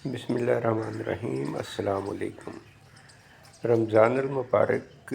بسم اللہ الرحمن الرحیم۔ السلام علیکم۔ رمضان المبارک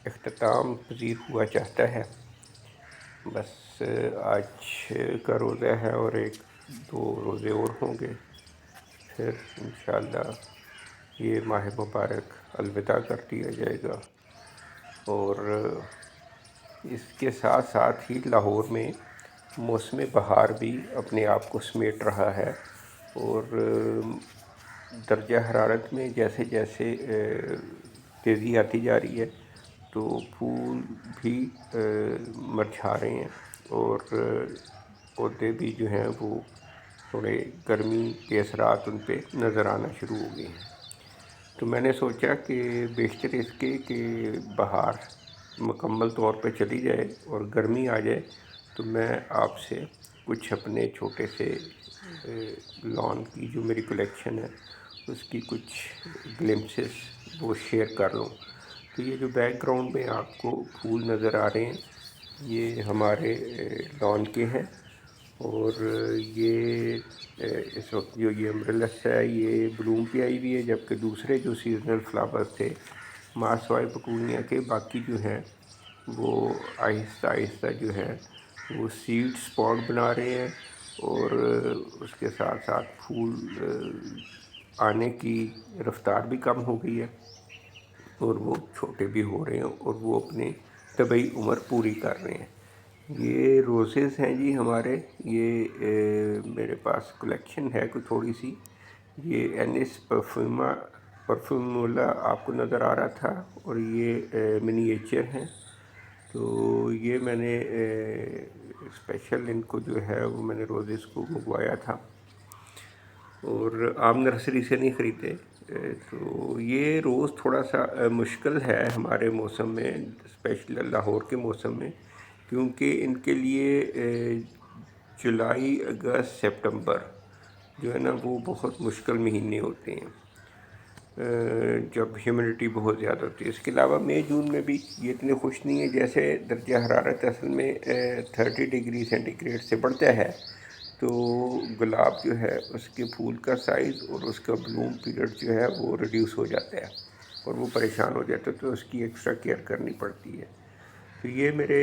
اختتام پذیر ہوا چاہتا ہے۔ بس آج کا روزہ ہے اور ایک دو روزے اور ہوں گے، پھر انشاءاللہ یہ ماہ مبارک الوداع کر دیا جائے گا۔ اور اس کے ساتھ ساتھ ہی لاہور میں موسم بہار بھی اپنے آپ کو سمیٹ رہا ہے، اور درجہ حرارت میں جیسے جیسے تیزی آتی جا رہی ہے تو پھول بھی مرجھا رہے ہیں، اور پودے بھی جو ہیں وہ تھوڑے گرمی کے اثرات ان پہ نظر آنا شروع ہو گئے ہیں۔ تو میں نے سوچا کہ بیشتر اس کے کہ بہار مکمل طور پہ چلی جائے اور گرمی آ جائے تو میں آپ سے کچھ اپنے چھوٹے سے لان کی جو میری کلیکشن ہے اس کی کچھ گلمپسز وہ شیئر کر لوں۔ تو یہ جو بیک گراؤنڈ میں آپ کو پھول نظر آ رہے ہیں یہ ہمارے لان کے ہیں، اور یہ اس وقت جو یہ امبریلس ہے یہ بلوم پہ آئی ہوئی ہے، جبکہ دوسرے جو سیزنل فلاورز تھے مارسوائی پکونیا کے باقی جو ہیں وہ آہستہ آہستہ جو ہے وہ سیڈ سپاٹ بنا رہے ہیں، اور اس کے ساتھ ساتھ پھول آنے کی رفتار بھی کم ہو گئی ہے، اور وہ چھوٹے بھی ہو رہے ہیں اور وہ اپنے طبعی عمر پوری کر رہے ہیں۔ یہ روزز ہیں جی ہمارے، یہ میرے پاس کلیکشن ہے کوئی تھوڑی سی۔ یہ اینس پرفیومولا آپ کو نظر آ رہا تھا، اور یہ منییچر ہیں۔ تو یہ میں نے اسپیشل ان کو جو ہے وہ میں نے روزز کو منگوایا تھا اور عام نرسری سے نہیں خریدے۔ تو یہ روز تھوڑا سا مشکل ہے ہمارے موسم میں، اسپیشلی لاہور کے موسم میں، کیونکہ ان کے لیے جولائی، اگست، سپٹمبر جو ہے نا وہ بہت مشکل مہینے ہوتے ہیں جب ہیومیڈیٹی بہت زیادہ ہوتی ہے۔ اس کے علاوہ مئی جون میں بھی یہ اتنے خوش نہیں ہیں، جیسے درجہ حرارت اصل میں 30 ڈگری سینٹی گریڈ سے بڑھتا ہے تو گلاب جو ہے اس کے پھول کا سائز اور اس کا بلوم پیریڈ جو ہے وہ ریڈیوس ہو جاتا ہے اور وہ پریشان ہو جاتا ہے، تو اس کی ایکسٹرا کیئر کرنی پڑتی ہے۔ تو یہ میرے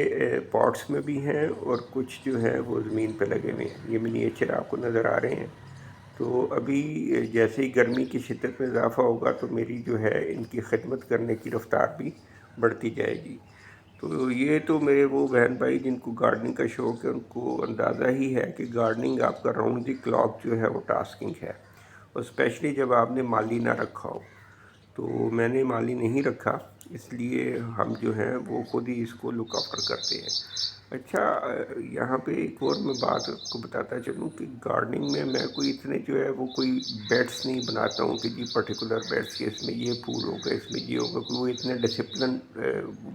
پاٹس میں بھی ہیں اور کچھ جو ہیں وہ زمین پہ لگے ہوئے ہیں۔ یہ منییچر آپ کو نظر آ رہے ہیں۔ تو ابھی جیسے ہی گرمی کی شدت میں اضافہ ہوگا تو میری جو ہے ان کی خدمت کرنے کی رفتار بھی بڑھتی جائے گی۔ تو یہ تو میرے وہ بہن بھائی جن کو گارڈننگ کا شوق ہے ان کو اندازہ ہی ہے کہ گارڈننگ آپ کا راؤنڈ دی کلاک جو ہے وہ ٹاسکنگ ہے، اور اسپیشلی جب آپ نے مالی نہ رکھا ہو۔ تو میں نے مالی نہیں رکھا، اس لیے ہم جو ہیں وہ خود ہی اس کو لک آفٹر کرتے ہیں۔ اچھا، یہاں پہ ایک اور میں بات آپ کو بتاتا چلوں کہ گارڈننگ میں میں کوئی اتنے جو ہے وہ کوئی بیٹس نہیں بناتا ہوں کہ جی پرٹیکولر بیٹس کہ اس میں یہ پھول ہوگا، اس میں یہ ہوگا، کوئی وہ اتنے ڈسپلن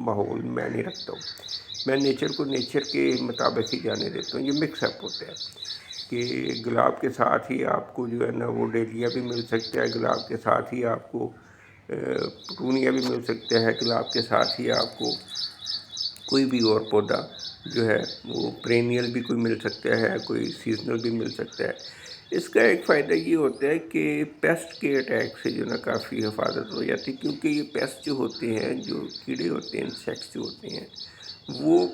ماحول میں نہیں رکھتا ہوں۔ میں نیچر کو نیچر کے مطابق ہی جانے دیتا ہوں۔ یہ مکس اپ ہوتا ہے کہ گلاب کے ساتھ ہی آپ کو جو ہے نا وہ ڈیلیا بھی مل سکتا ہے، گلاب کے ساتھ ہی آپ کو پٹونیا بھی مل سکتا ہے، گلاب کے ساتھ ہی آپ کو کوئی بھی اور پودا جو ہے وہ پرینیل بھی کوئی مل سکتا ہے، کوئی سیزنل بھی مل سکتا ہے۔ اس کا ایک فائدہ یہ ہوتا ہے کہ پیسٹ کے اٹیک سے جو نا کافی حفاظت ہو جاتی ہے، کیونکہ یہ پیسٹ جو ہوتے ہیں، جو کیڑے ہوتے ہیں، انسیکٹس جو ہوتے ہیں وہ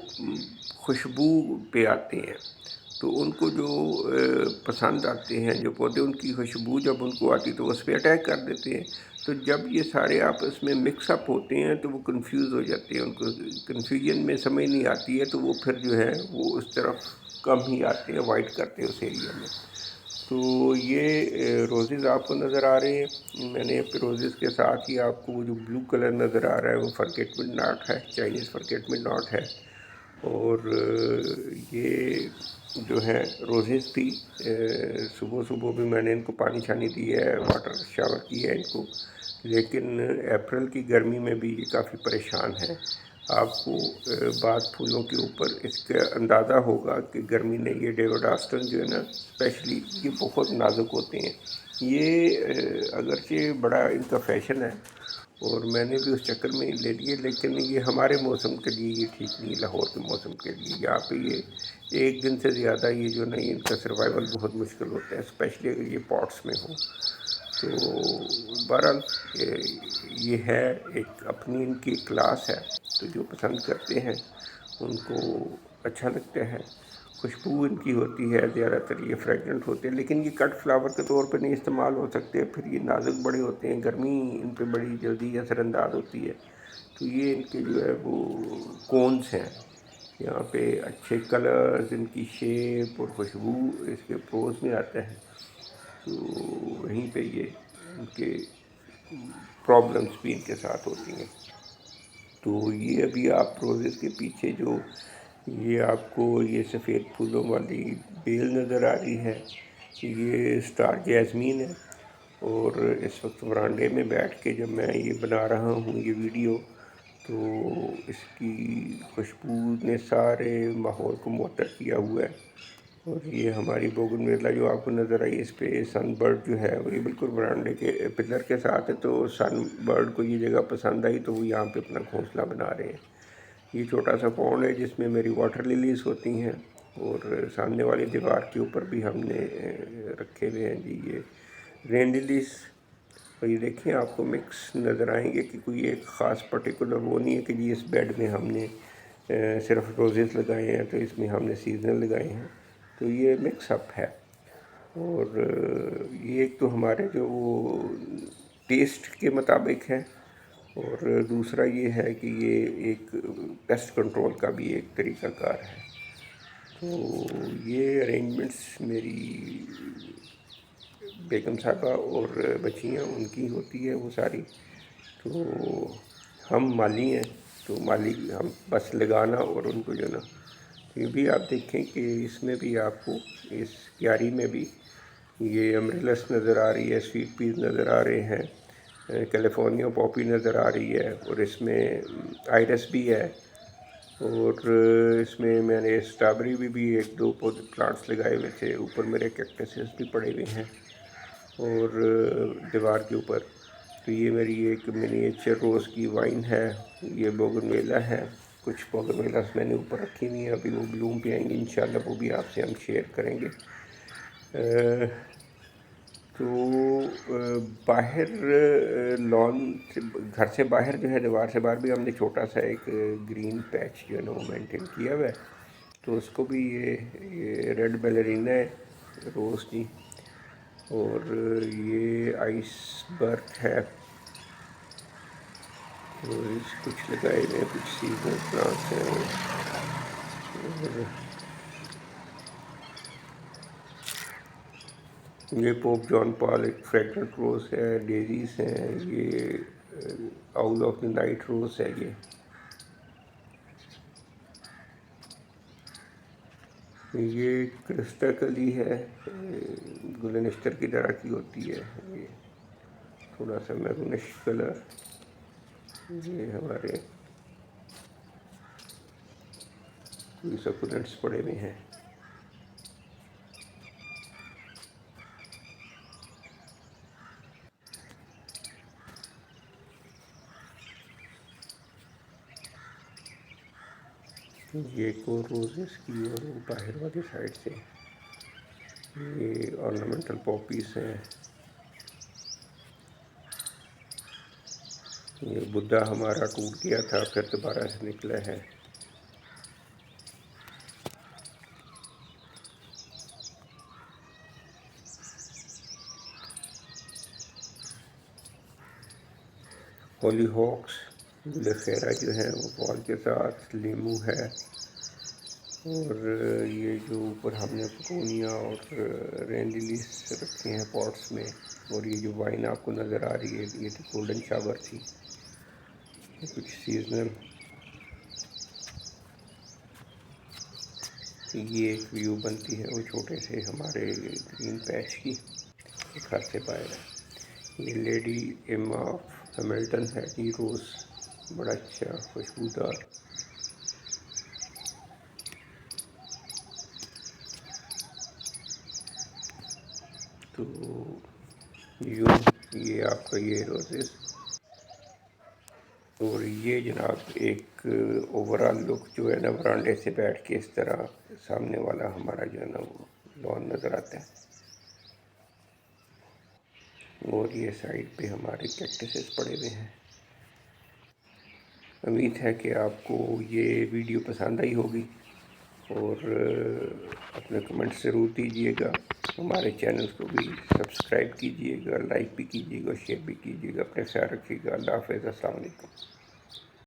خوشبو پہ آتے ہیں، تو ان کو جو پسند آتے ہیں جو پودے، ان کی خوشبو جب ان کو آتی تو اس پہ اٹیک کر دیتے ہیں۔ تو جب یہ سارے آپس میں مکس اپ ہوتے ہیں تو وہ کنفیوز ہو جاتے ہیں، ان کو کنفیوژن میں سمجھ نہیں آتی ہے، تو وہ پھر جو ہے وہ اس طرف کم ہی آتے ہیں، اوائڈ کرتے ہیں اس ایریا میں۔ تو یہ روزز آپ کو نظر آ رہے ہیں۔ میں نے روزز کے ساتھ ہی آپ کو وہ جو بلو کلر نظر آ رہا ہے وہ فرگیٹ ناٹ ہے، چائنیز فرگیٹ ناٹ ہے، اور یہ جو ہے روزز بھی صبح صبح بھی میں نے ان کو پانی چھانی دی ہے، واٹر شاور کی ہے ان کو، لیکن اپریل کی گرمی میں بھی یہ کافی پریشان ہے۔ آپ کو بعض پھولوں کے اوپر اس کا اندازہ ہوگا کہ گرمی نے یہ ڈیوڈاسٹن جو ہے نا اسپیشلی یہ بہت نازک ہوتے ہیں۔ یہ اگرچہ بڑا ان کا فیشن ہے اور میں نے بھی اس چکر میں ہی لے لیے، لیکن یہ ہمارے موسم کے لیے یہ ٹھیک نہیں، لاہور کے موسم کے لیے یہاں پہ یہ ایک دن سے زیادہ یہ جو نہیں، ان کا سروائیول بہت مشکل ہوتا ہے، اسپیشلی اگر یہ پاٹس میں ہو تو۔ بہرحال یہ ہے ایک اپنی ان کی کلاس ہے، تو جو پسند کرتے ہیں ان کو اچھا لگتا ہے۔ خوشبو ان کی ہوتی ہے، زیادہ تر یہ فریگننٹ ہوتے ہیں، لیکن یہ کٹ فلاور کے طور پہ نہیں استعمال ہو سکتے، پھر یہ نازک بڑے ہوتے ہیں، گرمی ان پہ بڑی جلدی اثر انداز ہوتی ہے، تو یہ ان کے جو ہے وہ کونس ہیں۔ یہاں پہ اچھے کلرز، ان کی شیپ اور خوشبو اس کے پروز میں آتا ہے، تو وہیں پہ یہ ان کے پرابلمس بھی ان کے ساتھ ہوتی ہیں۔ تو یہ ابھی آپ روزز کے پیچھے جو یہ آپ کو یہ سفید پھولوں والی بیل نظر آ رہی ہے، یہ اسٹار جیسمین ہے، اور اس وقت ورانڈے میں بیٹھ کے جب میں یہ بنا رہا ہوں یہ ویڈیو، تو اس کی خوشبو نے سارے ماحول کو معطر کیا ہوا ہے۔ اور یہ ہماری بوگن ویلا جو آپ کو نظر آئی، اس پہ سن برڈ جو ہے وہ یہ بالکل برانڈے کے پلر کے ساتھ ہے، تو سن برڈ کو یہ جگہ پسند آئی تو وہ یہاں پہ اپنا گھونسلہ بنا رہے ہیں۔ یہ چھوٹا سا پونڈ ہے جس میں میری واٹر لیلیز ہوتی ہیں، اور سامنے والی دیوار کے اوپر بھی ہم نے رکھے ہوئے ہیں جی یہ رین لیلیز۔ اور یہ دیکھیں آپ کو مکس نظر آئیں گے کہ کوئی ایک خاص پرٹیکولر وہ نہیں ہے کہ جی اس بیڈ میں ہم نے صرف روزز لگائے ہیں تو اس میں ہم نے سیزنل لگائے ہیں، تو یہ مکس اپ ہے۔ اور یہ ایک تو ہمارے جو وہ ٹیسٹ کے مطابق ہے، اور دوسرا یہ ہے کہ یہ ایک پیسٹ کنٹرول کا بھی ایک طریقہ کار ہے۔ تو یہ ارینجمنٹس میری بیگم صاحبہ اور بچیاں ان کی ہوتی ہے وہ ساری، تو ہم مالی ہیں، تو مالی ہم بس لگانا اور ان کو جو نا، یہ بھی آپ دیکھیں کہ اس میں بھی آپ کو اس کیاری میں بھی یہ امریلس نظر آ رہی ہے، سویٹ پیز نظر آ رہے ہیں، کیلیفورنیا پاپی نظر آ رہی ہے، اور اس میں آئرس بھی ہے، اور اس میں نے اسٹرابری بھی ایک دو پلانٹس لگائے ہوئے تھے، اوپر میرے کیکٹسز بھی پڑے ہوئے ہیں اور دیوار کے اوپر۔ تو یہ میری ایک منیچر روز کی وائن ہے، یہ بوگن ویلا ہے، کچھ بوگن ویلاس میں نے اوپر رکھی ہوئی ہیں، ابھی وہ بلوم پہ آئیں گے انشاءاللہ، وہ بھی آپ سے ہم شیئر کریں گے۔ تو باہر لان سے، گھر سے باہر جو ہے، دیوار سے باہر بھی ہم نے چھوٹا سا ایک گرین پیچ جو ہے نا وہ مینٹین کیا ہوا ہے، تو اس کو بھی یہ ریڈ بیلرینا ہے روز کی، اور یہ آئس برک ہے، روز کچھ لگائے ہوئے ہیں، کچھ سیزنل پلانٹس ہیں وہ، اور یہ پوپ جان پال ایک فریگننٹ روز ہے، ڈیزیز ہیں، یہ آؤل آف دی نائٹ روز ہے، یہ کرسٹا کلی ہے، گل نشتر کی طرح کی ہوتی ہے، یہ تھوڑا سا میرونش کلر، یہ ہمارے کوئی سکولنٹس پڑے ہوئے ہیں۔ یہ ایک اور روز ہے اس کی، اور وہ باہر والی سائڈ سے یہ آرنامنٹل پاپیز ہیں، یہ بدھا ہمارا ٹوٹ گیا تھا پھر دوبارہ سے نکلا ہے۔ ہولی ہاکس، گل خیرہ جو ہے وہ فال کے ساتھ، لیمو ہے، اور یہ جو اوپر ہم نے پکونیا اور رین لیلیز رکھے ہیں پاٹس میں، اور یہ جو وائن آپ کو نظر آ رہی ہے یہ تو گولڈن شاور تھی، کچھ سیزنل۔ یہ ایک ویو بنتی ہے وہ چھوٹے سے ہمارے گرین پیچ کی، گھر سے باہر ہے۔ یہ لیڈی ایم آف ہیملٹن ہے یہ روز، بڑا اچھا خوشبودار۔ تو یوں یہ آپ کا یہ روزز اور یہ جناب ایک اوورال لک جو ہے نا برانڈے سے بیٹھ کے اس طرح سامنے والا ہمارا جو ہے نا وہ لان نظر آتا ہے. اور یہ سائڈ پہ ہمارے کیکٹسز پڑے ہوئے ہیں. امید ہے کہ آپ کو یہ ویڈیو پسند آئی ہوگی اور اپنے کمنٹ ضرور دیجیے گا. ہمارے چینل کو بھی سبسکرائب کیجیے گا، لائک بھی کیجیے گا، شیئر بھی کیجیے گا. اپنے خیال رکھیے گا. اللہ حافظ. السلام علیکم.